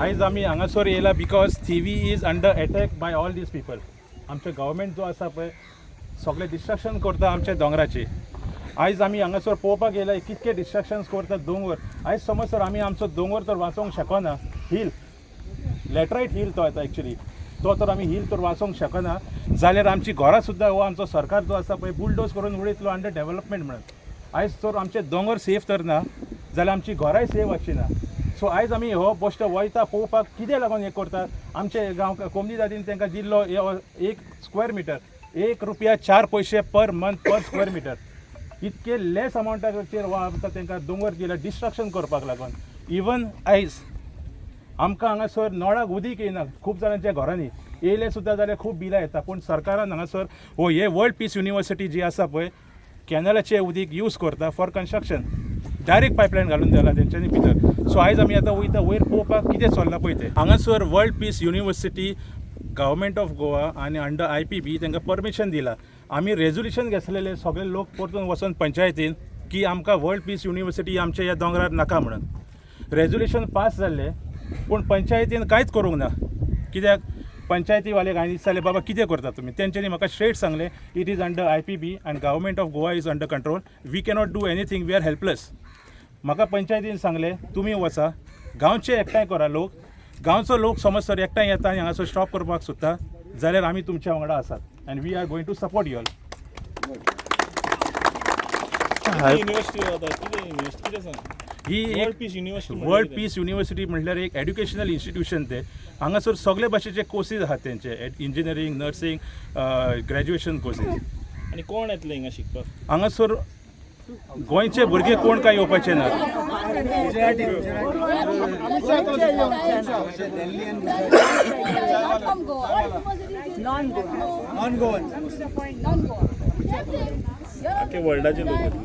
आयज आमी हांगासर येयला because TV is under attack by all these people. आमचे गव्हर्मेंट जो आसा पळय सगळे डिस्ट्रक्शन करता आमचे दोंगराचे. आयज आमी हांगासर पळोवपाक येयला कितके डिस्ट्रक्शन्स करता दोंगर. आयज समज सर आमी आमचो दोंगर तर वाचोवंक शकना. हिल लॅटरायट हिल तो येता एक्चुली तो तर आमी हिल तर वाचोवंक शकना जाल्यार आमची घरां सुद्दां हो आमचो सरकार जो आसा पळय बुलडोज करून उडयतलो अंडर डेव्हलपमेंट म्हणून. आयज तर आमचे दोंगर सेफ तर ना जाल्यार आमची घरांय सेफ आसची ना. सो आयज आमी हो पोस्ट वयता पळोवपाक कितें लागून हें करता. आमचे गांव कोमनी जातीन तांकां दिल्लो 1 स्क्वेअर मिटर ₹1.04 पर मंथ पर स्क्वेअर मिटर. इतके लेस अमावंटाचेर आमकां तांकां दोंगर दिला डिस्ट्रक्शन करपाक लागून. इवन आयज आमकां हांगासर नळाक उदीक येना खूब जाणांच्या घरांनी येयले सुद्दां जाल्यार खूब बिलां येता. पूण सरकारान हांगासर हो हे वर्ल्ड पीस युनिवर्सिटी जी आसा पळय कॅनलाचें उदीक यूज करता फॉर कन्स्ट्रक्शन. डायरेक्ट पायपलायन घालून दिला तेंच्यांनी भितर. सो आयज आमी आतां वयता वयर पळोवपाक कितें चल्लां पळय तें. हांगासर world peace university government of Goa आनी अंडर IPB तांकां परमिशन दिला. आमी रेजोल्युशन घेतलेले सगळे लोक परतून वचून पंचायतीन की आमकां वर्ल्ड पीस युनिवर्सिटी आमच्या ह्या दोंगरार नाका म्हणून. रेजोल्युशन पास जाल्लें पूण पंचायतीन कांयच करूंक ना. कित्याक पंचायतीवाले हांवें दिसताले बाबा कितें करता तुमी. तेंच्यांनी म्हाका स्ट्रेट सांगलें it is under IPB and government of Goa is under control. We cannot do anything we are helpless. म्हाका पंचायतीन सांगलें तुमी वचा गांवचे एकठांय करा लोक. गांवचो लोक समज तर एकठांय येता आनी हांगासर स्टॉप करपाक सोदता जाल्यार आमी तुमच्या वांगडा आसात and we are going to support you all. ही वर्ल्ड पीस युनिवर्सिटी म्हटल्यार एक एड्युकेशनल इन्स्टिट्यूशन ते. हांगासर सगळे भाशेचे कोर्सीस आहात तेंचे इंजिनियरींग नर्सींग ग्रॅज्युएशन कोर्सीस. आनी कोण येतले हिंगा शिकपाक? हांगासर गोंयचे भुरगे कोण काय येवपाचे ना.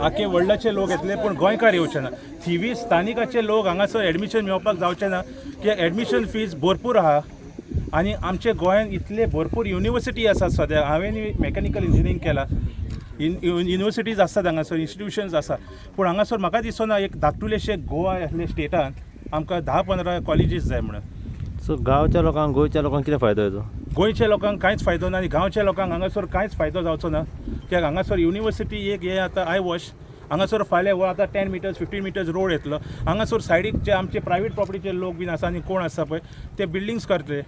आखे वर्ल्डाचे लोक येतले पूण गोंयकार येवचे ना. थिवी स्थानिकाचे लोक हांगासर एडमिशन मेळोवपाक जावचे ना कित्याक एडमिशन फीज भरपूर आहा. आनी आमचे गोंयांत इतले भरपूर युनिवर्सिटी आसात सद्या. हांवें मेकॅनिकल इंजिनियरींग केला. युनिवर्सिटीज आसात हांगासर इन्स्टिट्यूशन्स आसा पूण हांगासर म्हाका दिसना एक धाकटुलेशे गोवा ह्या स्टेटान आमकां 10-15 कॉलेजीस जाय म्हणून. सो गांवच्या लोकांक गोंयच्या लोकांक कितें फायदो येतो? गोंयच्या लोकांक कांयच फायदो ना आनी गांवच्या लोकांक हांगासर कांयच फायदो जावचो ना. कित्याक हांगासर युनिवर्सिटी एक हे आतां आय वॉश हांगासर फाल्यां हो आतां 10 मिटर्स 15 मिटर्स रोड येतलो. हांगासर सायडीक जे आमचे प्रायवेट प्रॉपर्टीचे लोक बीन आसा आनी कोण आसा पळय ते बिल्डिंग्स करतले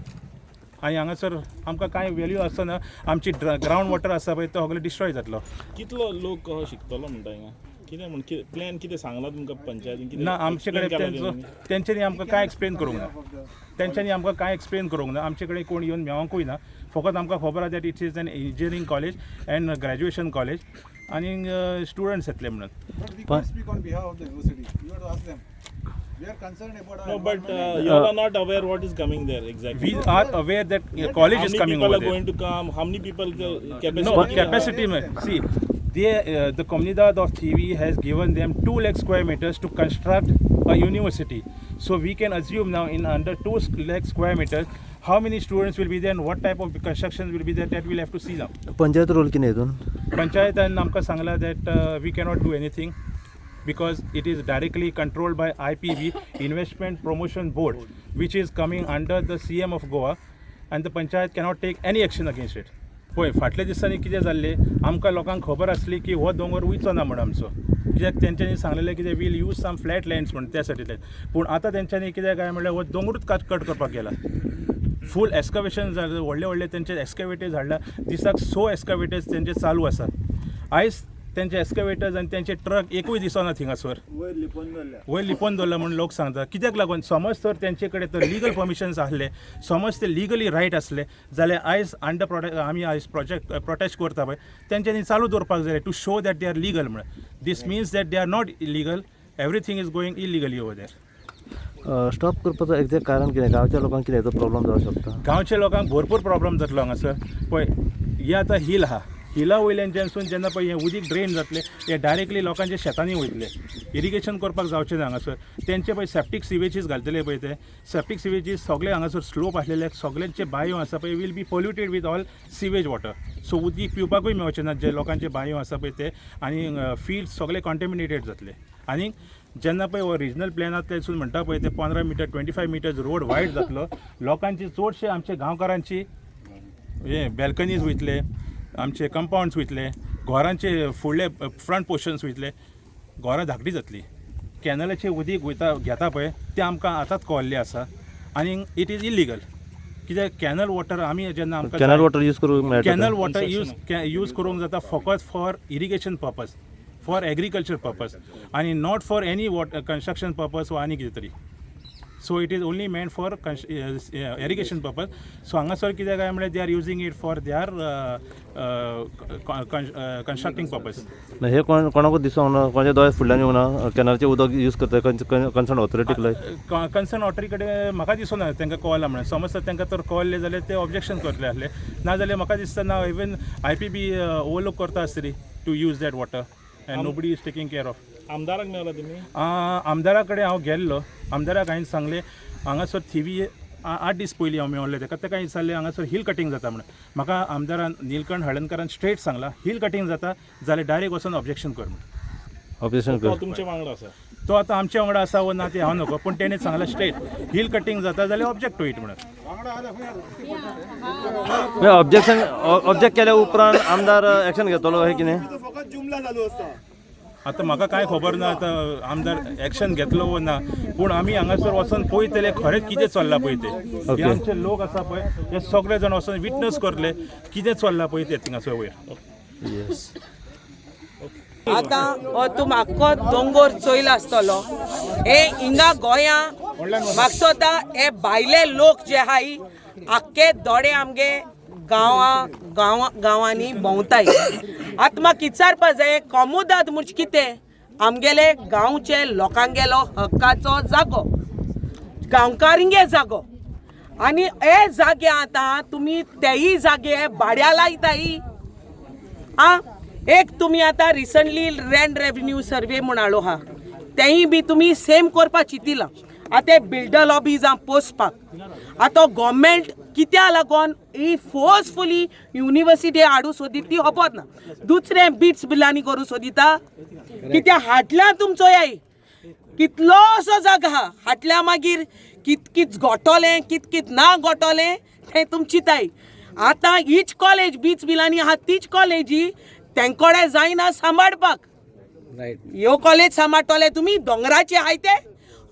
आनी हांगासर आमकां कांय वेल्यू आसना. आमची ग्रावंड वॉटर आसा पळय तो सगळो डिस्ट्रॉय जातलो. कितलो लोक कहो शिकतलो म्हणटा हिंगा? कितें म्हण प्लॅन कितें सांगला तुमकां पंचायतीन? कितें ना आमचे कडेन तेंच्यांनी आमकां कांय एक्सप्लेन करूंक ना. तेंच्यांनी आमकां कांय एक्सप्लेन करूंक ना. आमचे कडेन कोण येवन मेळोंकूय ना. फकत आमकां खबर आहा that it is an engineering college and graduation college आनी स्टुडंट्स येतले म्हणून. No, but you are not aware what is coming there exactly. We are aware that college is coming over there. How many people are going to come? How many people capacity? No, capacity. See, the Comunidad of Thivi has given them 2 lakh square meters to construct a university. So we can assume now in under 2 lakh square meters how many students will be there and what type of construction will be there, that we'll have to see now. Panchayat role कितें हितून? पंचायतान आमकां सांगला that we cannot do anything because it is directly controlled by IPB, Investment Promotion Board, which is coming under the CM of Goa, and the panchayat cannot take any action against it. पळय फाटल्या दिसांनी कितें जाल्लें आमकां लोकांक खबर आसली की हो दोंगर वयचो ना म्हणून आमचो. कित्याक तेंच्यांनी सांगलेलें कितें will use some flat lands म्हणून त्या साठी. पूण आतां तेंच्यांनी कितें काय म्हणल्यार हो दोंगरूच कट करपाक गेला. फूल एक्सकवेशन जालें. व्हडले व्हडले तेंचे एक्सकवेटर्स हाडला. दिसाक 100 एक्सकवेटर्स तेंचे चालू आसा. आयज तेंचे एक्सकवेटर्स आनी तेंचे ट्रक एकूय दिसना थिंगासर. वयर लिपोवन दवरला म्हणून लोक सांगता. कित्याक लागून समज तर तेंचे कडेन तर लिगल परमिशन्स आसले समज ते लिगली रायट आसले जाल्यार आयज अंडर आमी आयज प्रोटेस्ट करता पळय तेंच्यांनी चालू दवरपाक जाय to show that they are legal म्हणून. This means that they are not illegal. Everything is going illegally over there. Stop करपाचो एक्झॅक्ट कारण कितें? गांवच्या लोकांक कितें हेचो प्रॉब्लम जावंक शकता? गांवच्या लोकांक भरपूर प्रॉब्लेम जातलो हांगासर. पळय हे आतां हिल आहा हिला वयल्यानच्यानसून जेन्ना पळय हें उदीक ड्रेन जातलें हें डायरेक्टली लोकांच्या शेतांनी वयतलें. इरिगेशन करपाक जावचें ना हांगासर. तेंचे पळय सेप्टीक सिवेजीस घालतले पळय ते सेप्टीक सिवेजीस सगळे हांगासर स्लोप आसलेले सगळ्यांचे बांयो आसा पळय will be polluted with all sewage water. So उदीक पिवपाकूय मेळचें ना जे लोकांचे बांयो आसा पळय ते आनी फील्ड सगळे कॉन्टेमिनेटेड जातले. आनी जेन्ना पळय हो रिजनल प्लॅनांतल्यानसून म्हणटा पळय ते 15 मीटर 25 मिटर्स रोड वायड जातलो. लोकांची चडशे आमच्या गांवकारांची हे बॅल्कनीज वयतले, आमचे कंपाऊंड्स वयतले, घरांचे फुडले फ्रंट पोर्शन्स वयतले, घरां धाकटी जातली. कॅनलाचें उदीक वयता घेता पळय तें आमकां आतांच कळ्ळें आसा आनी इट इज इलिगल. कित्याक कॅनल वॉटर आमी जेन्ना आमकां कॅनल वॉटर यूज करूंक मेळटा कॅनल वॉटर यूज करूंक जाता फकत for irrigation purpose, for agriculture purpose आनी not for any water construction purpose वा आनी कितें तरी. So it is only meant for irrigation purpose. So हांगासर कितें काय म्हळ्यार they are using it for their constructing purpose. हे कोणाकूच दिसूंक ना, कोणाच्या दोळे फुडल्यान येवंक ना, कॅनलचें उदक यूज करता कन्सर्न ऑथॉरिटीक लय. कन्सर्न ऑथॉरिटी कडेन म्हाका दिसूना तांकां कळ्ळां म्हणून. समज तर तांकां तर कळ्ळें जाल्यार ते ऑब्जेक्शन करतले आसले. नाजाल्यार म्हाका दिसता ना इवन IPB ओवरलूक करता आसतली to use that water and nobody is taking care of. आमदाराक मेळला तुमी? आमदारा कडेन हांव गेल्लो. आमदाराक हांवें सांगलें हांगासर थिवी 8 दीस पयलीं हांव मेळ्ळें ताका विचारलें हांगासर हिल कटींग जाता म्हणून. म्हाका आमदारान नीलकंठ हळदणकरान स्ट्रेट सांगला हिल कटींग जाता जाल्यार डायरेक्ट वचून ऑब्जेक्शन कर म्हणून. ऑब्जेक्शन कर. तुमच्या वांगडा आसा तो आतां आमच्या वांगडा आसा वा ना ते हांव नको, पूण तेणें सांगलां स्ट्रेट हिल कटींग जाता जाल्यार ऑब्जेक्ट टू इट म्हणून. ऑब्जेक्ट केल्या उपरांत आमदार एक्शन घेतलो हे कितें? आतां म्हाका कांय खबर ना आतां आमदार एक्शन घेतलो वा ना, पूण आमी हांगासर वचून पळयतले खरेंच कितें चल्लां पळय ते. हे आमचे लोक आसा पळय हे सगळे जाण वचून विटनस करले कितें चल्लां पळय ते थिंगासर वयर. येस. आतां तूं आख्खो दोंगर चोयलो आसतलो. हे हिंगा गोंया म्हाका सोदा हे भायले लोक जे आहाय आख्खे दोडे आमगे गांवांनी भोंवताय. आतां म्हाका विचारपा जाय कोमुदाद म्हणजे कितें? आमगेले गांवचे लोकांगेलो हक्काचो जागो, गांवकारिंगे जागो. आनी हे जागे आतां तुमी तेय जागे भाड्या लायताय. एक तुमी आतां रिसंटली लँड रेव्हेन्यू सर्वे म्हूण हाडलो आहा तेंय बी तुमी सेम करपा चिंतिलां. आतां बिल्डर लॉबीजां पोसपाक आतां गव्हर्मेंट कित्या लागून ही फोर्सफुली युनिवर्सिटी हाडूं सोदीत ती होपत ना. दुसरें बिट्स बिलांनी करूं सोदिता कित्या हाटल्या तुमचो हें कितलोसो जागा आहा हाटल्या मागीर कित घोटोलें कित ना घोटोलें तें तुमी चिंताय. आतां हीच कॉलेज बीच बिलांनी आहा तीच कॉलेजी तेंकोडे जायना सांबाळपाक. ह्यो कॉलेज सांबाळटले तुमी दोंगराचे आहाय ते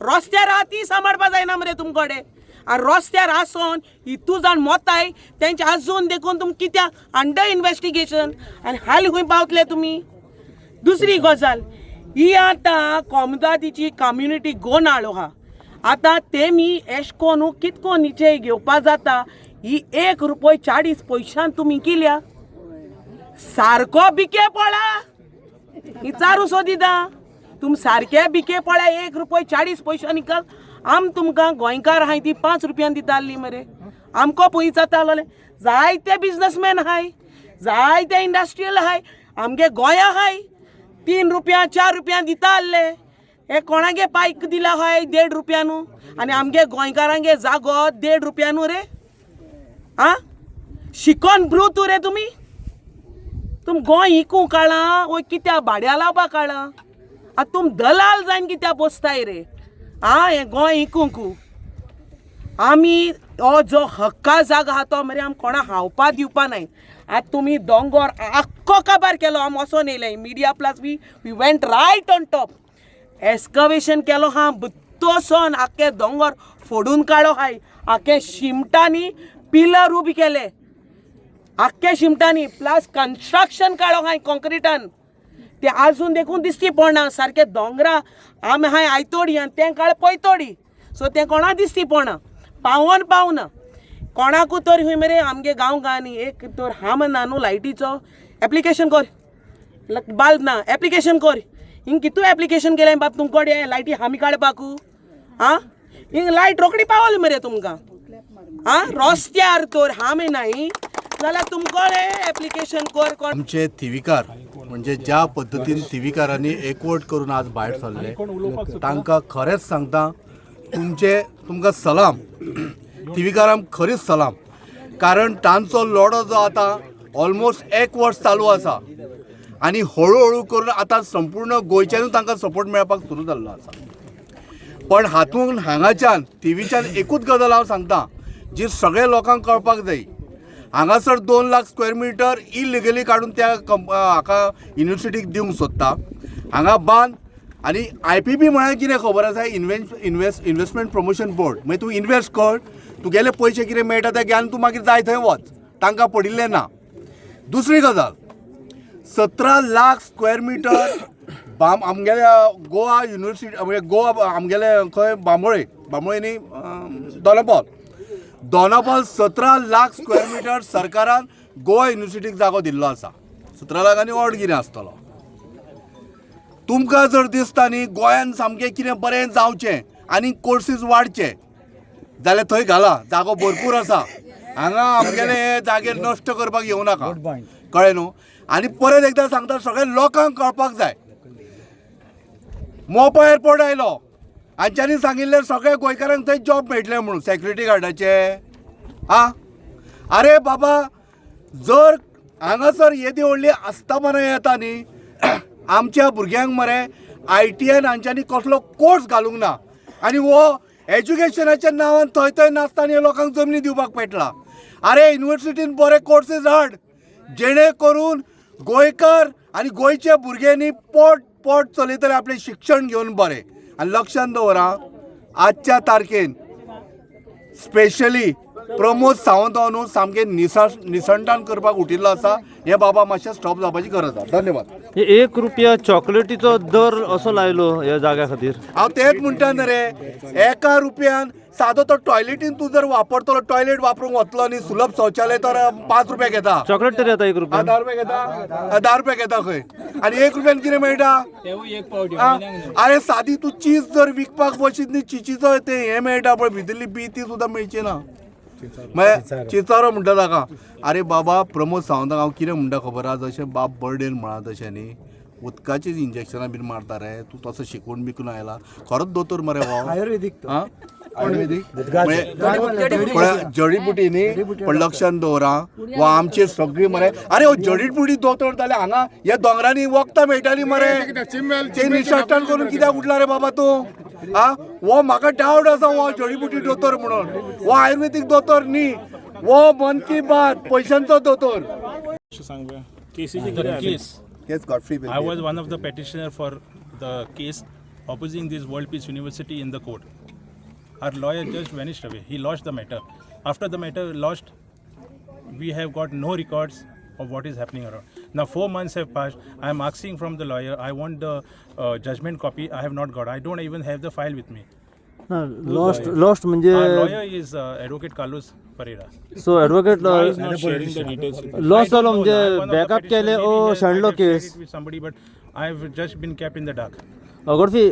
रस्त्यार आहा ती सांबाळपा जायना मरे तुमकोडे. आनी रस्त्यार आसून हितू जाण मोताय तेंचे आजून देखून तुमी कित्याक अंडर इन्वेस्टिगेशन आनी हाल खंय पावतले तुमी. दुसरी गजाल ही आतां कोमुदादीची कम्युनिटी गोवन हाडलो आहा. आतां तेमी एश कोन कितको निचे घेवपा जाता ही ₹1.40 तुमी केल्या सारको बिके पळा विचारू सोदिता. तुम सारके बिके पळा ₹1.40 निकाल. आम तुमकां गोंयकार आहाय ती ₹5 दिताली मरे. आमको पयस जाताले. जायते बिजनसमॅन आहाय जायते इंडस्ट्रियल आहाय आमगे गोंया आहाय ₹3 ₹4 दिता आसले. हे कोणागे पायक दिला आहाय ₹1.5 न्हू आनी आमगे गोंयकारांगे जागो ₹1.5 न्हू रे. शिकोन ब्रू तू रे तुमी. तुम गोंय इकूं काळा वो कित्या भाड्या लावपा काळा. आतां तुम दलाल जायन कित्या बसताय रे. हे गोंय इकूंकू आमी हो जो हक्का जागा आहा तो मरे आमी कोणा हावपा दिवपा नाय. आतां तुमी दोंगर आख्खो काबार केलो आमी वचोन येयले media plus we went right on top. Excavation केलो हा बुत्तोसोन आख्खे दोंगर फोडून काडो हाय. आख्खे शिमटांनी पिलर उबी केले आख्खे शिमटांनी प्लस कन्स्ट्रक्शन काडो हाय कॉन्क्रिटान. ते आजून देखून दिसती पडना सारके दोंगरा आमी हाय आयतोडी आनी तें काळ पयतोडी. सो तें कोणा दिसती पडना पावना कोणाकू तर खंय मरे आमगे गांवगांनी एक तर हाम ना न्हू लायटीचो एप्लिकेशन कर बाल्ब ना एप्लिकेशन कर. हिंग कितू एप्लिकेशन केलें बाब तुमकोडे लायटी हामी काडपाकू. हिंग लायट रोखडी पावली मरे तुमकां. रस्त्यार तर हामे नाय जाल्यार तुमकोळे एप्लिकेशन कर आमचे थिवीकार म्हणजे ज्या पद्दतीन थिवीकारांनी एकवट करून आज भायर सरले तांकां खरेंच सांगता तुमकां सलाम थिवीकारांक खरीच सलाम कारण तांचो लढो जो आतां ऑलमोस्ट 1 वर्स चालू आसा आनी हळू हळू करून आतां संपूर्ण गोंयच्यानूच तांकां सपोर्ट मेळपाक सुरू जाल्लो आसा पण हातूंत हांगाच्यान थिवीच्यान एकूच गजाल हांव सांगता जी सगळ्या लोकांक कळपाक जाय हांगासर 2 लाख स्क्वेअर मिटर इलिगली काडून त्या हाका युनिवर्सिटीक दिवंक सोदता हांगा बांद आनी IPP म्हळ्यार कितें खबर आसा इन्व्हेस्टमेंट प्रमोशन बोर्ड मागीर तूं इन्वेस्ट कर तुगेले पयशे कितें मेळटा ते घेवन तूं मागीर जाय थंय वच तांकां पडिल्लें ना दुसरी गजाल 17 लाख स्क्वेअर मिटर आमगेले गोवा युनिवर्सिटी म्हणजे गोवा आमगेले खंय बांबोळे न्ही दोनापावल 17 लाख स्क्वेअर मिटर सरकारान गोवा युनिवर्सिटीक जागो दिल्लो आसा 17 लाखांनी ऑड कितें आसतलो तुमकां जर दिसता न्ही गोंयान सामकें कितें बरें जावचें आनी कोर्सीस वाडचे जाल्यार थंय घाला जागो भरपूर आसा हांगा आमगेले हे जागे नश्ट करपाक येवं नाका कळ्ळें न्हू आनी परत एकदां सांगता सगळ्या लोकांक कळपाक जाय मोपा एअरपोर्ट आयलो हांच्यांनी सांगिल्लें सगळ्या गोंयकारांक थंय जॉब मेळटले म्हणून सेक्युरिटी गार्डाचे अरे बाबा जर हांगासर येदी व्हडली आस्थापनां येता न्ही आमच्या भुरग्यांक मरे ITN हांच्यांनी कसलो कोर्स घालूंक ना आनी हो एज्युकेशनाच्या नांवान थंय थंय नासता आनी लोकांक जमनी दिवपाक पेटला अरे युनिवर्सिटीन बरे कोर्सीस हाड जेणे करून गोंयकार आनी गोंयचे भुरग्यांनी पोट चलयतले आपलें शिक्षण घेवन बरें आनी लक्षांत दवरा आजच्या तारखेन स्पेशली प्रमोद सावंत हो न्हू सामकें निसंतान करपाक उठिल्लो आसा हे बाबा मातशें स्टॉप जावपाची गरज आसा धन्यवाद 1 रुपया चॉकलेटीचो दर असो लायलो ह्या जाग्या खातीर हांव तेंच म्हणटा न्ही रे 1 रुपयान सादो तो टॉयलेटीन तूं जर वापरतलो टॉयलेट वापरूंक वतलो न्ही सुलभ शौचालय तर 5 रुपया घेता चॉकलेट तरी येता 1 रुपया 10 रुपया घेता 10 रुपया घेता खंय आनी 1 रुपयान कितें मेळटा अरे सादी तूं चीज जर विकपाक बशीत न्ही चिचीचो तें हें मेळटा पळय भितरली बी ती सुद्दां मेळची ना मागीर चिचारो म्हणटा ताका अरे बाबा प्रमोद सावंताक हांव कितें म्हणटा खबर आहा जशें बाब बर्डेन म्हणा तशें न्ही उदकाचीच इंजेक्शनां बीन मारता रे तूं तसो शिकून बिकून आयला खरोच दोतोर मरे हो आयुर्वेदीक जडीबुटी न्ही पण लक्षांत दवरा वा आमचे सगळी मरे अरे हो जडीबुटी दोतोर जाल्यार हांगा ह्या दोंगरांनी वखदां मेळटालीं मरे ते निश्कान करून कित्याक उठला रे बाबा तूं वो म्हाका डावट आसा हो जडीबुटी दोतोर म्हणून वो आयुर्वेदीक दोतोर न्ही वो मन की बात पयशांचो दोतोर सांग पळोवया केसीची कितें आली? Yes, Godfrey will I be. was one of the petitioner for the case opposing this World Peace University in the court. Our lawyer just vanished away. He lost the matter. After the matter lost, we have got no records of what is happening around. Now 4 months have passed. I am asking from the lawyer. I want the judgment copy. I have not got. I don't even have the file with me. Lost म्हणजे Our lawyer is Advocate Carlos Pereira. So advocate Why is not sharing the details with us? Loss I जालो don't know. म्हणजे I'm one of the backup केले petitioner. ओ Maybe शेणलो I have shared case it with somebody, but I've just been kept in the dark. गडफी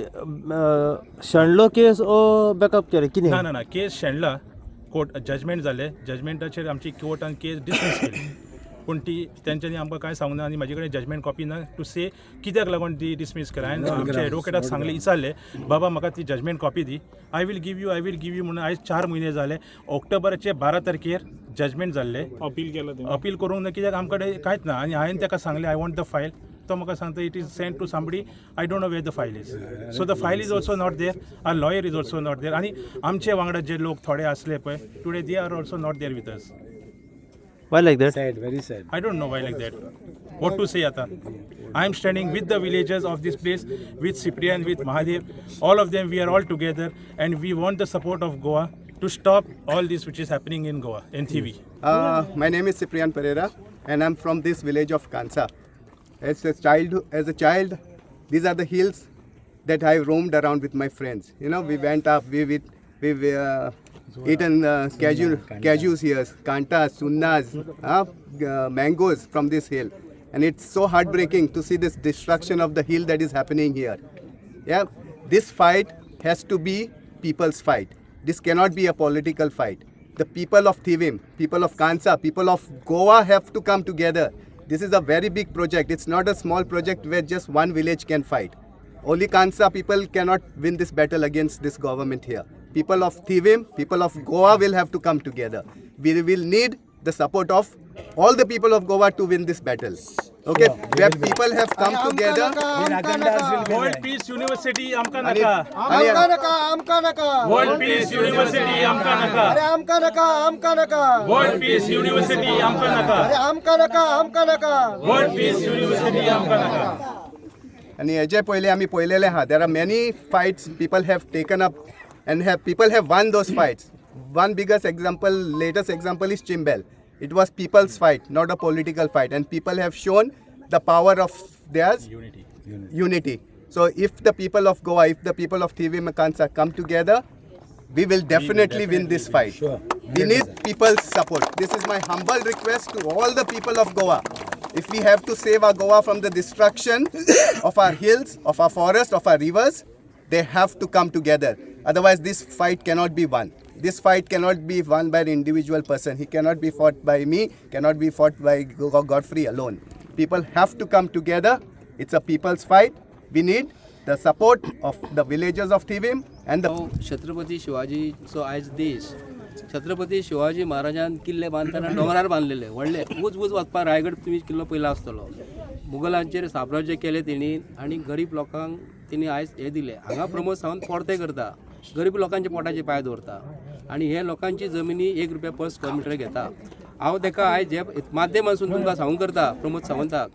शेणलो case ओ backup केले कितें ना ना ना केस शेणला कोर्ट जजमेंट जाले जजमेंटाचेर आमची कोर्टान केस डिसमीस केली पूण ती तेंच्यांनी आमकां कांय सांगूंक ना आनी म्हाजे कडेन जजमेंट कॉपी ना टू से कित्याक लागून ती डिसमीस केला हांवें आमच्या एडवोकेटाक सांगलें विचारलें बाबा म्हाका ती जजमेंट कॉपी दी आय वील गिव यू म्हणून आयज 4 म्हयने जाले ऑक्टोबराचे 12 तारखेर जजमेंट जाल्ले अपील केलं तुम्ही? अपील करूंक ना कित्याक आमचे कडेन कांयच ना आनी हांवें ताका सांगलें आय वॉन्ट द फायल तो म्हाका सांगता it is send to somebody I don't know where the file is so the file is also not there our lawyer is also not there आनी आमचे वांगडा जे लोक थोडे आसले पळय today they are also not there with us why like that I don't know why like that. What to say, Ata? I am standing with the villagers of this place, with Cyprian, with Mahadev. All of them, we are all together, and we want the support of Goa to stop all this which is happening in Goa, in TV. My name is Cyprian Pereira, and I'm from this village of Kansa. As a child, these are the hills that I roamed around with my friends. You know, we went up, we eaten cashews here, kantas, sunnas, mangoes from this hill. And it's so heartbreaking to see this destruction of the hill that is happening here. Yeah, this fight has to be people's fight. This cannot be a political fight. the people of Thivim, people of Kansa, people of Goa have to come together. This is a very big project. It's not a small project where just one village can fight. Only Kansa people cannot win this battle against this government here. People of Thivim, people of Goa will have to come together. We will need the support of all the people of Goa to win this battle. Okay, where people have come together. World peace university आमका आणि- नका. आणि- world peace university आमका नका. World peace university आमका नका. World peace university आमका नका. आणि हेजे पयलीं आमी पळयलेले आहा there are many fights people have taken up and people have won those fights. One biggest example, latest example is Chimbel. It was people's fight, not a political fight, and people have shown the power of theirs unity. So if the people of Goa, if the people of Thivim and Kansa come together, we will definitely win this fight. We need people's support. This is my humble request to all the people of Goa. If we have to save our Goa from the destruction of our hills, of our forests, of our rivers, they have to come together. Otherwise, this fight cannot be won. This fight cannot be won by an individual person. He cannot be fought by me, cannot be fought by Godfrey alone. People have to come together. It's a people's fight. We need the support of the villagers of Thivim and the Chhatrapati शिवाजीचो आयज देश. छत्रपती शिवाजी महाराजान किल्ले बांदतना डोंगरार बांदलेले व्हडले उंच वचपाक रायगड तुम्ही किल्लो पयला आसतलो. मुघलांचेर साम्राज्य केले तेणी आनी गरीब लोकांक तेणी आयज हे दिले. हांगा प्रमोद सावंत परते करता, गरीब लोकांच्या पोटाचे पांय दवरता आनी हे लोकांची जमिनी ₹1 पर स्क्वेअर मीटर घेता. हांव ताका आयज हे माध्यमांतसून तुमकां सांगूंक करता प्रमोद सावंताक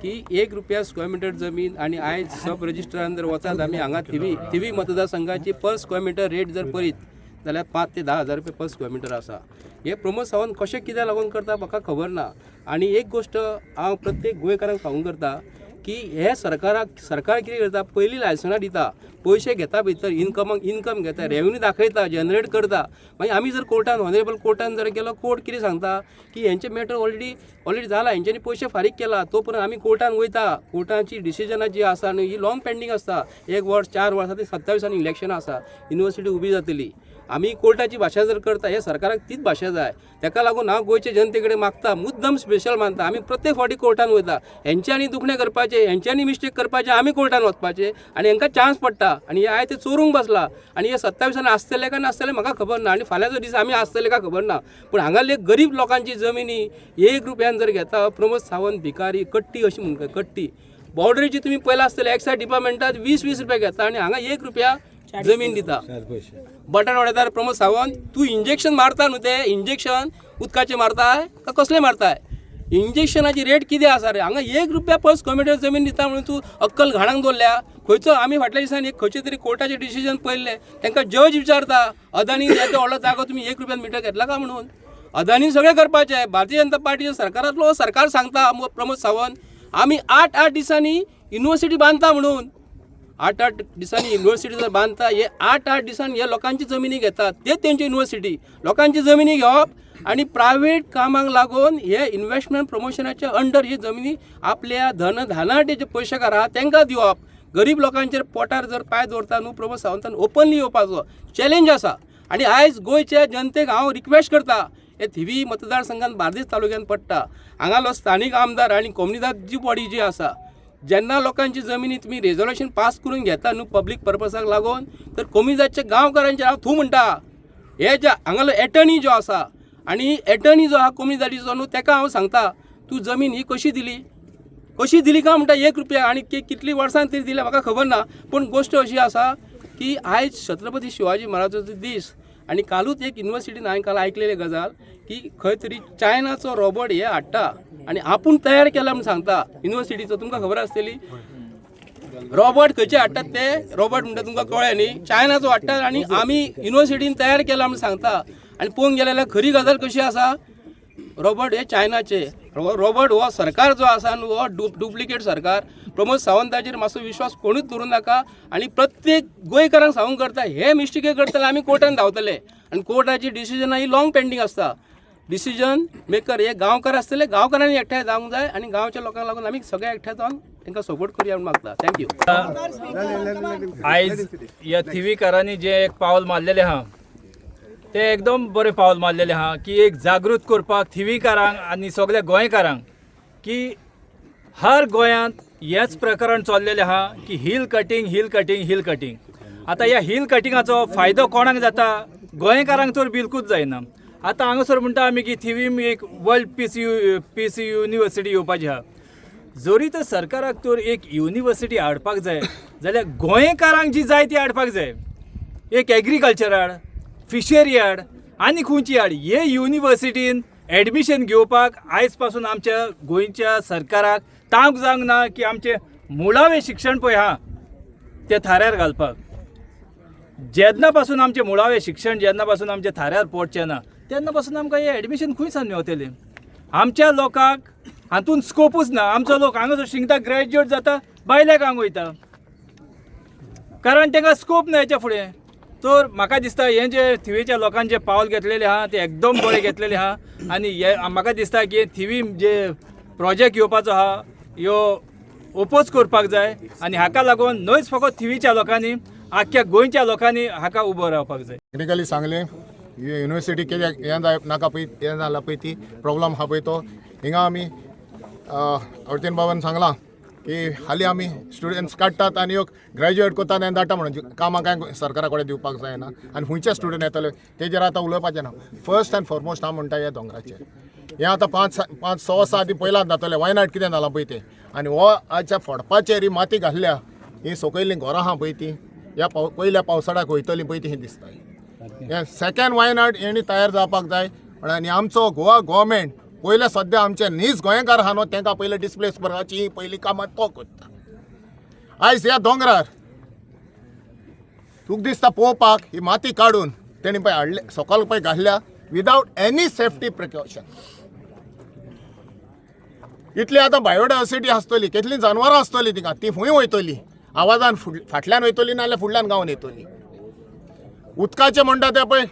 की ₹1 स्क्वेअर मीटर जमीन आणि आयज सब रजिस्ट्रारान जर वचात आमी हांगा थिवी मतदारसंघाची पर स्क्वेअर मीटर रेट जर पळयत जाल्यार 5 ते 10 हजार रुपये पर स्क्वेअर मीटर आसा. हे प्रमोद सावंत कशें कित्याक लागून करता म्हाका खबर ना. आनी एक गोश्ट हांव प्रत्येक गोंयकारांक सांगूंक करता की हे सरकार कितें करता, पयलीं लायसनां दिता, पयशे घेता भितर इनकम घेता, रेव्हेन्यू दाखयता, जनरेट करता. मागीर आमी जर कोर्टान ऑनरेबल कोर्टान जर गेलो, कोर्ट कितें सांगता की हेंचे मॅटर ऑलरेडी जाला, हेंच्यांनी पयशे फारीक केला, तो पर्यंत आमी कोर्टान वयता. कोर्टाची डिसिजनां जी आसा न्हय ही लॉंग पेंडींग आसता. 1 वर्स 4 वर्सां ते 27 इलेक्शनां आसा, युनिवर्सिटी उबी जातली. आमी कोर्टाची भाशा जर करता, हे सरकाराक तीच भाशा जाय. ताका लागून हांव गोंयचे जनते कडेन मागता, मुद्दम स्पेशल मानता, आमी प्रत्येक फावटी कोर्टान वयता. हेंच्यांनी दुखणें करपाचें, हेंच्यांनी मिस्टेक करपाचें, आमी कोर्टान वचपाचें आनी हेंकां चान्स पडटा. आनी हे आयज ते चोरूंक बसला आनी हे 27 आसतले काय नासतले म्हाका खबर ना आनी फाल्यांचो दीस आमी आसतले काय खबर ना. पूण हांगाले गरीब लोकांची जमिनी ₹1 जर घेता, प्रमोद सावंत भिकारी कट्टी अशी म्हणटा, कट्टी. बॉर्डरीची तुमी पयला आसतले एक्सायज डिपार्टमेंटात ₹20 घेता आनी हांगा ₹1 जमीन दिता. बटन वडयता प्रमोद सावंत, तू इंजेक्शन मारता न्हू, ते इंजेक्शन उदकाचे मारताय का कसले मारताय? इंजेक्शनाची रेट कितें आसा रे? हांगा ₹1 पर स्क्वेअर मीटर जमीन दिता म्हणून तूं अक्कल घाणाक दवरल्या. खंयचो आमी फाटल्या दिसांनी एक खंयचे तरी कोर्टाचे डिसिजन पळयल्ले, तांकां जज विचारता अदानी येतो व्हडलो जागो तुमी ₹1 मीटर घेतला का म्हणून. अदानी सगळें करपाचें. भारतीय जनता पार्टीच्या सरकारांतलो सरकार सांगता प्रमोद सावंत आमी 8 दिसांनी युनिवर्सिटी बांदता म्हणून. 8 दिसांनी युनिवर्सिटी जर बांदता, हे 8 दिसांनी हे लोकांची जमिनी घेतात, ते तेंची युनिवर्सिटी. लोकांची जमिनी घेवप आनी प्रायवेट कामाक लागून हे इन्व्हेस्टमेंट प्रमोशनाच्या अंडर ही जमिनी आपल्या धनाटे जे पयशेकार आहा तांकां दिवप. गरीब लोकांचेर पोटार जर पांय दवरता न्हू, प्रमोद सावंतान ओपनली येवपाचो चॅलेंज आसा. आनी आयज गोंयच्या जनतेक हांव रिक्वेस्ट करता, हे थिवी मतदारसंघात बार्देस तालुक्यात पडटा, हांगालो स्थानीक आमदार आनी कम्युनिटी बॉडी जी आसा, जेन्ना लोकांची जमिनी तुम्ही रेजोल्युशन पास करून घेता न्हू पब्लीक पर्पसाक लागून, तर कम्युनिटीच्या गांवकारांचेर हांव थू म्हणटा. हे जे हांगालो एटर्नी जो आसा आनी एटर्नी जो आहा कम्युनिटीचो न्हू, ताका हांव सांगता तूं जमीन ही कशी दिली का म्हणटा ₹1 आनी कितली वर्सां तरी दिल्या म्हाका खबर ना. पूण गोश्ट अशी आसा की आयज छत्रपती शिवाजी महाराजाचो दीस आनी कालूच एक युनिवर्सिटीन हांवें काल आयकलेले गजाल की खंय तरी चायनाचो रॉबोट हे हाडटा आनी आपूण तयार केला म्हणून सांगता युनिवर्सिटीचो. तुमकां खबर आसतली रॉबोट खंयचे हाडटात ते, रॉबोट म्हणटा तुमकां कळ्ळें न्ही, चायनाचो हाडटात आनी आमी युनिवर्सिटीन तयार केला म्हणून सांगता. आनी पळोवंक गेले जाल्यार खरी गजाल कशी आसा, रॉबोट हे चायनाचे. रॉबोट हो सरकार जो आसा न्हू, हो डुप्लिकेट सरकार. प्रमोद सावंताचेर मातसो विश्वास कोणूच करूं नाका आनी प्रत्येक गोंयकारांक सांगूंक करता, हे मिस्टेके करतले आमी कोर्टान धांवतले आनी कोर्टाची डिसिजनां ही लॉंग पेंडींग आसता. डिसिजन मेकर हे गांवकार आसतले, गांवकारांनी एकठांय जावंक जाय आनी गांवच्या लोकांक लागून आमी सगळे एकठांय जावन तांकां सपोर्ट करूया म्हणून मागता. थँक्यू. आयज ह्या थिवीकारांनी जे एक पावल मारलेलें आहा ते एकदम बरें पावल मारलेले आहा की एक जागृत करपाक थिवीकारांक आनी सगळ्या गोंयकारांक की हर गोंयांत हेच प्रकरण चल्लेलें आहा की हिल कटींग. आतां ह्या हिल कटिंगाचो फायदो कोणाक जाता? गोंयकारांक तर बिलकूच जायना. आतां हांगासर म्हणटा आमी की थिवीम एक वर्ल्ड पीस युनिवर्सिटी येवपाची आहा. जरी तर सरकाराक तर एक युनिवर्सिटी हाडपाक जाय जाल्यार गोंयकारांक जी जाय ती हाडपाक जाय. एक एग्रीकल्चर हाड, फिशरी हाड आनी खंयची हाड. हे युनिवर्सिटीन एडमिशन घेवपाक आयज पासून आमच्या गोंयच्या सरकाराक तांक जावंक ना की आमचें मुळावें शिक्षण पळय आहा तें थाऱ्यार घालपाक. जेन्ना पासून आमचें मुळावें शिक्षण जेन्ना पासून आमच्या थाऱ्यार पडचें ना तेन्ना पासून आमकां हें एडमिशन खंयसान मेवतलें? आमच्या लोकांक हातूंत स्कोपूच ना. आमचो लोक हांगासर शिंगता ग्रॅज्युएट जाता भायल्या हांगा वयता कारण तांकां स्कोप ना हेच्या फुडें. तर म्हाका दिसता हें जे थिवीच्या लोकांनी जे पावल घेतलेलें आहा तें एकदम बरें घेतलेलें आहा आनी म्हाका दिसता की थिवी जे प्रोजेक्ट येवपाचो आहा ह्यो ओपोज करपाक जाय आनी हाका लागून न्हयच फकत थिवीच्या लोकांनी आख्ख्या गोंयच्या लोकांनी हाका उबो रावपाक जाय. टेक्निकली सांगलें युनिवर्सिटी कित्याक हें नाका पळय हें जालां पळय ती प्रॉब्लम आहा पळय तो हिंगा आमी अवतीन बाबान सांगलां की हालीं आमी स्टुडंट्स काडटात आनी ह्यो ग्रॅज्युएट कोत्तात आनी धाडटा म्हणून कामां कांय सरकारा कडेन दिवपाक जायना आनी खंयचे स्टुडंट येतले तेजेर आतां उलोवपाचें ना. फर्स्ट एंड फॉरमोस्ट हांव म्हणटा हें दोंगराचेर हें आतां 5-6 वर्सां आदीं पयलांच जातलें वायनाड कितें जालां पळय तें आनी हो आजच्या फोडपाचेर ही माती घाल्ल्या ही सकयलीं घरां आहा पळय ती ह्या पयल्या पावसाळ्याक वयतलीं पळय ती हें दिसता. हें सेकेंड वायनाड हेणी तयार जावपाक जाय आनी आमचो गोवा गोवोरमेंट पयले सद्या आमचे नीज गोंयकार आहा न्हू तांकां पयले डिस्प्लेस करपाची ही पयलीं कामां तो करता. आयज ह्या दोंगरार तुका दिसता पळोवपाक ही माती काडून तेणी पळय हाडले सकयल पळय घाल्ल्या विदावट एनी सेफ्टी प्रिकॉशन. इतली आतां बायोडायवर्सिटी आसतली कितलीं जानवरां आसतलीं तिका ती खंय वयतली आवाजान फाटल्यान वयतली नाल्यार फुडल्यान गांवन येतली. उदकाचें म्हणटा तें पळय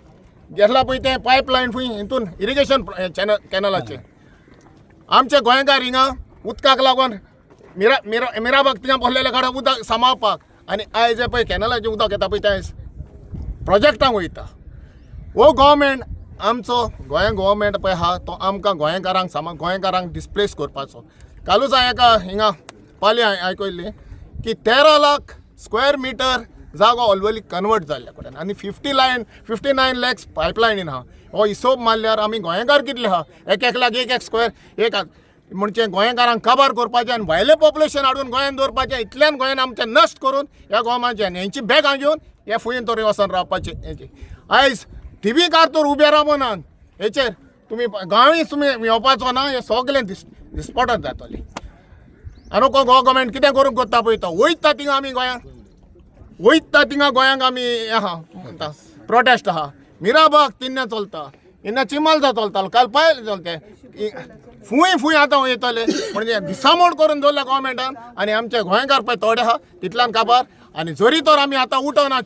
गेसला पळय तें पायपलायन खंय हितून इरिगेशन कॅनलाचें आमचे गोंयकार हिंगा उदकाक लागून मिराबाग थिंगा बसलेल्या कडे उदक सांबाळपाक आनी आयज जें पळय कॅनलाचें उदक येता पळय तें प्रोजेक्टांक वयता. हो गोवोरमेंट आमचो गोवोरमेंट पळय आहा तो आमकां गोंयकारांक डिस्प्लेस करपाचो. कालूच हांवें एका हिंगा पाली आयकयल्ली की 13 लाख स्क्वेअर मिटर जागो ऑलरेडी कन्वर्ट जाल्ल्या कडेन आनी 59 लॅक्स पायपलायनीन आहा. हो हिशोब मारल्यार आमी गोंयकार कितले आहा एक लाख एक स्क्वेअर एक म्हणजे गोंयकारांक काबार करपाचें आनी भायलें पॉप्युलेशन हाडून गोंयांत दवरपाचें इतल्यान गोंयान आमचें नश्ट करून ह्या गोमांचें हेंची बॅगां घेवन ह्या फुयेन तर वचोन रावपाचें हेचें. आयज थिवीकार तर उबे रावनात हेचेर तुमी गांवी तुमी येवपाचो ना हें सगळें दिसपटत जातलें. आनी गोवोरमेंट कितें करूंक कोत्ता पळय तो वयता थिंगा आमी गोंयांक आमी आहा म्हणटा प्रोटेस्ट आहा. मिराबाग तिन्ने चलता इन्ना चिमालजा चलतालो काल पायल चलते फूंय आतां येतले म्हणजे दिसामोड करून दवरल्या गोवोरमेंटान आनी आमचे गोंयकार पळय थोडे आहा तितल्यान काबार. आनी जरी तर आमी आतां उठना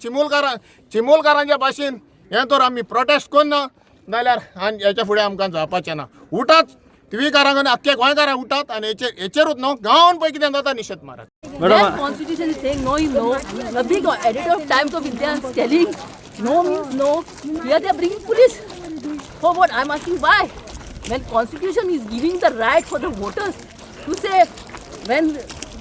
चिमूलकारांच्या भाशेन हें तर आमी प्रोटेस्ट करना जाल्यार हेच्या फुडें आमकां जावपाचें ना. उठात थिवीकारांक आनी आख्ख्या गोंयकारांक उठात आनी हेचेरूच न्हू गांवांत पळय कितें जाता निशेध मारात. That constitution is saying no is no. The big editor of Times of India is telling no means no. Here they are bringing police. For what? I'm asking why. When constitution is giving the right for the voters to say, when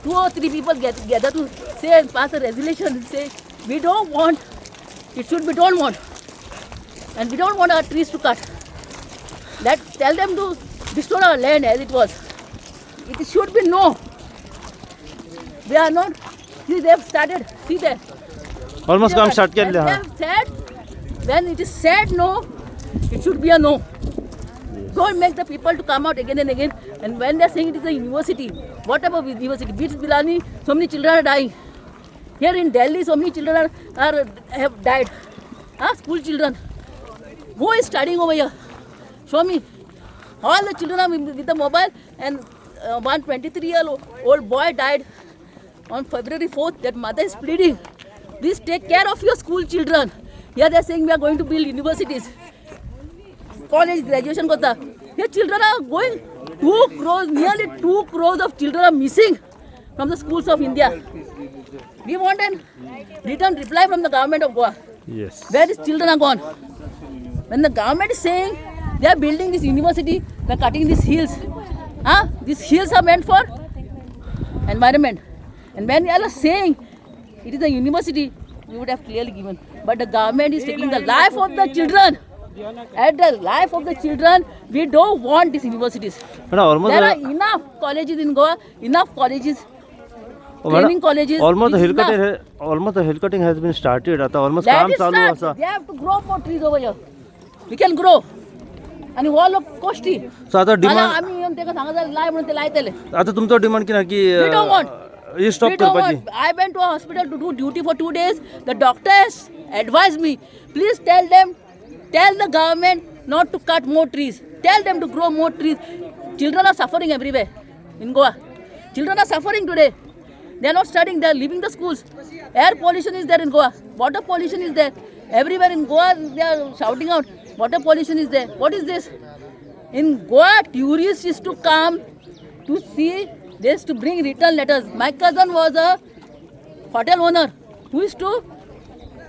2 or 3 people get together to say and pass a resolution and say we don't want, it should be don't want, and we don't want our trees to cut. That tell them to destroy our land as it was. It should be no. They are not. See, they have started. See there. Almost काम start केल्लें आहा. Said, when it is said no, it should be a no. Don't make the people to come out again and again. And when they are saying it is a university, what about university? Beats Bilani, so many children are dying. Here in Delhi, so many children have died. School children. Who is studying over here? Show me. All the children are with the mobile, and one 23-year-old boy died on February 4th. That mother is pleading, please take care of your school children. Here they are saying we are going to build universities, college, graduation kota. Here children are going 2 crores, nearly 2 crores of children are missing from the schools of India. We want a return reply from the government of Goa. Yes. Where these children are gone? When the government is saying they are building this university, they are cutting these hills. These hills are meant for environment. And when they are saying it is a university, we would have clearly given. But the government is taking the life of the children. At the life of the children, we don't want these universities. There are enough colleges in Goa, enough colleges, training colleges. Almost the enough. hill cutting has been started. आता almost That काम is चालू start. असा. They have to grow more trees over here. We can grow. आणि हो लोक कोष्टी So आता demand आम्ही येऊन त्याका सांगायचं लाय म्हणून ते लायतले. आता तुमचं डिमांड किती की We don't want. हे स्टॉप We don't करपाची. want. I went to a hospital to do duty for 2 days. The doctors advised me, please tell the government not to cut more trees. Tell them to grow more trees. Children are suffering everywhere in Goa. Children are suffering today. They are not studying. They are leaving the schools. Air pollution is there in Goa. Water pollution is there. Everywhere in Goa, they are shouting out, water pollution is there. What is this? In Goa, tourists used to come to see. They used to bring return letters. My cousin was a hotel owner who used to,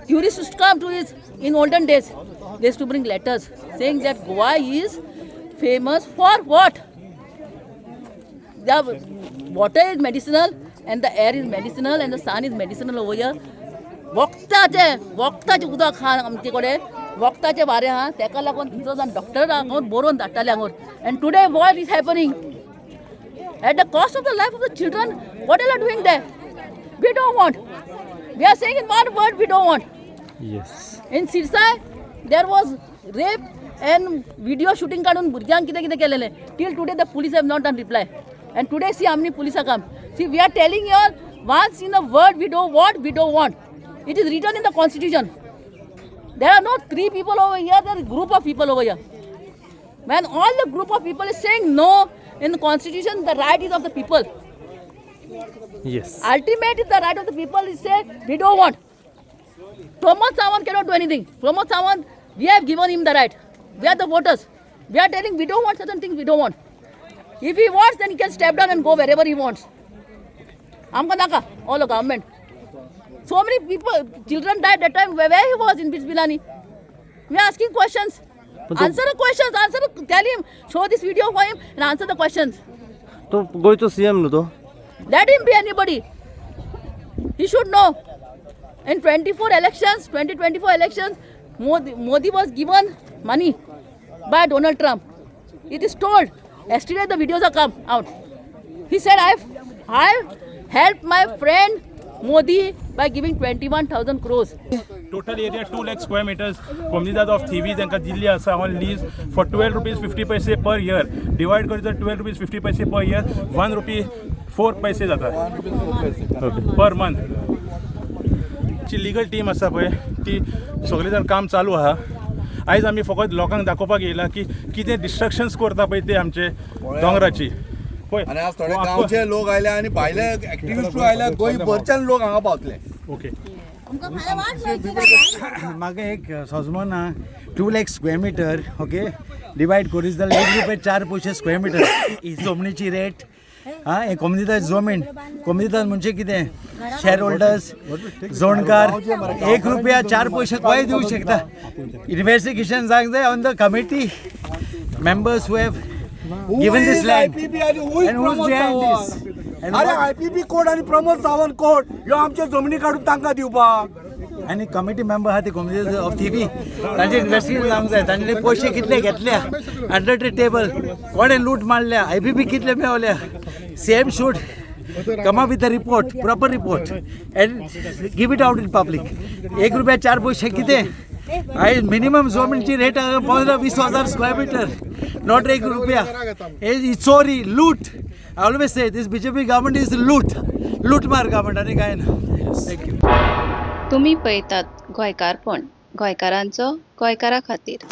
tourists used to come to his, in olden days, they used to bring letters saying that Goa is famous for what? The water is medicinal and the air is medicinal and the sun is medicinal over here. वक्ताचे उदक हा आमचे कडेन वक्ताचे वारे हा तेका लागून थंयचो जावन डॉक्टर हांगून बरोवन धाडटाले हांगून and today what is happening at the cost of the life of the children. What are you doing there? We don't want. We are saying in one word, we don't want. Yes. In Sirsai, there was rape and video shooting काढून भुरग्यांक कितें कितें केलेलें. Till today the police have not done reply. And today see how many police are come. See, we are telling you all once in a word we don't want, we don't want. It is written in the constitution. There are not 3 people over here, there is a group of people over here. When all the group of people is saying no, in the constitution, the right is of the people. Yes. Ultimate is the right of the people is say, we don't want. Pramod Sawant cannot do anything. Pramod Sawant, we have given him the right. We are the voters. We are telling we don't want certain things, we don't want. If he wants, then he can step down and go wherever he wants. Amka naka, all the government. So many people, children died that time where he was in Bisbilani. We are asking questions. Answer the questions, tell him, show this video for him and answer the questions. तो गोयचो CM न्हू तो. Let him be anybody. He should know. In 2024 elections, Modi was given money by Donald Trump. It is told. Yesterday the videos are come out. He said, I've helped my friend Modi by giving 21,000 crores. Total area 2 lakh square meters. Comunidad of Thivi तांकां दिल्ली आसा on lease for 12 rupees 50 paise per year. Divide करूं तर 12 rupees 50 paise per year. 1 rupee 4 paise जाता per month. जी legal team आसा पळय ती सगळें जाण काम चालू आहा. आयज आमी फकत लोकांक दाखोवपाक येयला की कितें डिस्ट्रक्शन्स करता पळय ते आमचे दोंगराची. आणि आज थोडे गांवचे लोक आयले आणि भायले एक्टिविस्ट आयले गोंयभरच्यान लोक हांगा पावतले. ओके. म्हाका एक सजमोन 2 lakh square meter, okay, divide करीत जाल्यार 1 रुपया 4 पयशे स्क्वेअर मिटर ही जमनीची रेट. हे कम्युनिटी जमीन कम्युनिटी म्हणजे कितें शेअर होल्डर्स जोणकार 1 रुपया 4 पयशे गोंय दिवंक शकता. इन्व्हेस्टिगेशन जावंक जाय on the committee members who have given this land and who's behind this. अरे IPP कोड आणि प्रमोद सावंत कोड ह्यो आमचे जमनी काढून तांकां दिवपाक. आणि कमिटी मेंबर आहा ते कमिटी ऑफ थिवी तांचे इन्व्हेस्टिगेशन जावंक जाय. तांचे पयशे कितले घेतल्या अंडर द टेबल, कोणे लूट मारल्या, IPP कितले मेवल्या. Same should come up with a report, proper report and give it out in public. 1 रुपया 4 पैसे कितें आय मिनिमम जमीनची रेट 15-20 हजार स्क्वेअर मीटर, नॉट 1 रुपया. हे चोरी लूट. I always say this BJP government is लूटमार गव्हर्नमेंट आणि काय ना. थँक्यू. तुम्ही पळयतात गोंयकारपण, गोंयकारांचो गोंयकारा खातीर.